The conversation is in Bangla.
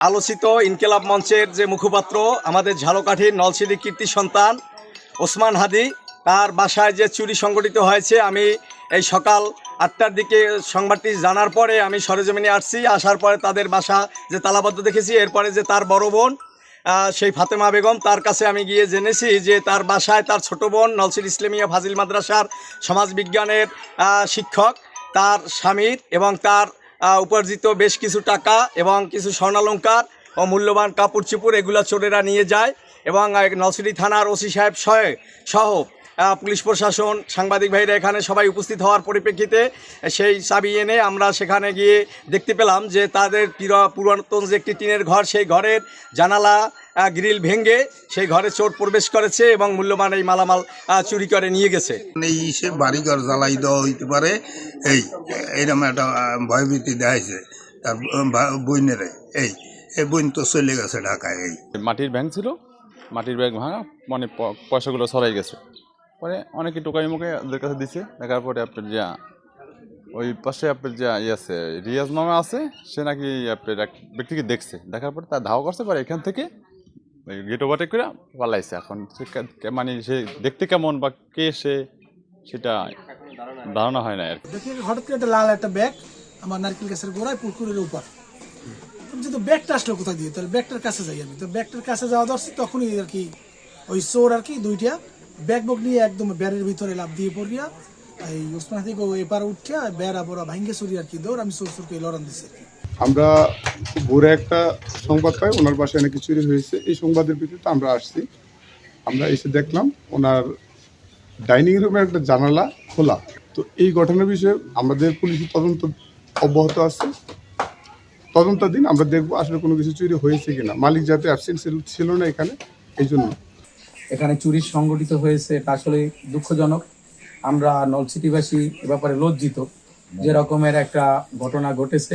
আলোচিত ইনকিলাব মঞ্চের যে মুখপাত্র আমাদের ঝালকাঠির নলছিটি কীর্তি সন্তান ওসমান হাদি, তার বাসায় যে চুরি সংগঠিত হয়েছে, আমি এই সকাল 8টার দিকে সংবাদটি জানার পরে আমি সরেজমিনে আসছি। আসার পরে তাদের বাসা যে তালাবদ্ধ দেখেছি, এরপরে যে তার বড় বোন সেই ফাতেমা বেগম, তার কাছে আমি গিয়ে জেনেছি যে তার বাসায় তার ছোট বোন নলছিটি ইসলামিয়া ফাজিল মাদ্রাসার সমাজবিজ্ঞানের শিক্ষক, তার স্বামীর এবং তার উপার্জিত বেশ কিছু টাকা এবং কিছু স্বর্ণালঙ্কার ও মূল্যবান কাপড় চোপড় এগুলো চোরেরা নিয়ে যায়। এবং নলছিটি থানার ওসি সাহেব সহ পুলিশ প্রশাসন, সাংবাদিক ভাইরা এখানে সবাই উপস্থিত হওয়ার পরিপ্রেক্ষিতে সেই চাবি এনে আমরা সেখানে গিয়ে দেখতে পেলাম যে তাদের পুরাতন যে একটি টিনের ঘর, সেই ঘরের জানালা গ্রিল ভেঙে সেই ঘরে চোর প্রবেশ করেছে এবং মূল্যবান এই মালামাল চুরি করে নিয়ে গেছে। এই সে বাড়িঘর জ্বালাই দেওয়া হইতে পারে, এইরকম একটা ভয়ভীতি দেখাইছে তার বইনেরে। এই বইন তো চলে গেছে ঢাকায়। এই মাটির ব্যাংক ছিল, মাটির ব্যাংক ভাঙা, মানে পয়সাগুলো সরাই গেছে। পরে অনেকে টোকাই মুখে ওদের কাছে দিছে। দেখার পরে আপনার যা ওই পাশে আপনার যা আছে রিয়াজ নামে আছে, সে নাকি আপনার এক ব্যক্তিকে দেখছে। দেখার পরে তার ধাওয়া করছে, পরে এখান থেকে গেট ওভারটেক করে পালাইছে। এখন মানে সে দেখতে কেমন বা কে সে, সেটা ধারণা হয় না আর কি। দেখি হঠাৎ করে একটা লাল একটা ব্যাগ আমার নারকেল গাছের গোড়ায় পুকুরের উপর। যেহেতু ব্যাগটা আসলো কোথায় দিয়ে, তাহলে ব্যাগটার কাছে যাই। আমি তো ব্যাগটার কাছে যাওয়া দরছি, তখনই আর কি ওই চোর আর কি দুইটা ব্যাগ বক নিয়ে একদম ব্যারের ভিতরে লাভ দিয়ে পড়িয়া এই ওসমান থেকে এপারে উঠিয়া বেড়া বড়া ভাঙ্গে চুরি আর কি দৌড় আমি চোর চোরকে লড়ান দিছি আর কি। আমরা ভোরে একটা সংবাদ পাই ওনার বাসায় নাকি চুরি হয়েছে। এই সংবাদের ভিত্তিতে আমরা আসছি। আমরা এসে দেখলাম ওনার ডাইনিং রুমের একটা জানালা খোলা। তো এই ঘটনার বিষয়ে আমাদের পুলিশ তদন্ত অব্যাহত আছে। তদন্তাধীন, আমরা দেখবো আসলে কোনো কিছু চুরি হয়েছে কিনা। মালিক যাতে অ্যাবসেন্ট ছিল না এখানে, এই জন্য এখানে চুরি সংগঠিত হয়েছে, এটা আসলে দুঃখজনক। আমরা নলছিটিবাসী এ ব্যাপারে লজ্জিত যে রকমের একটা ঘটনা ঘটেছে।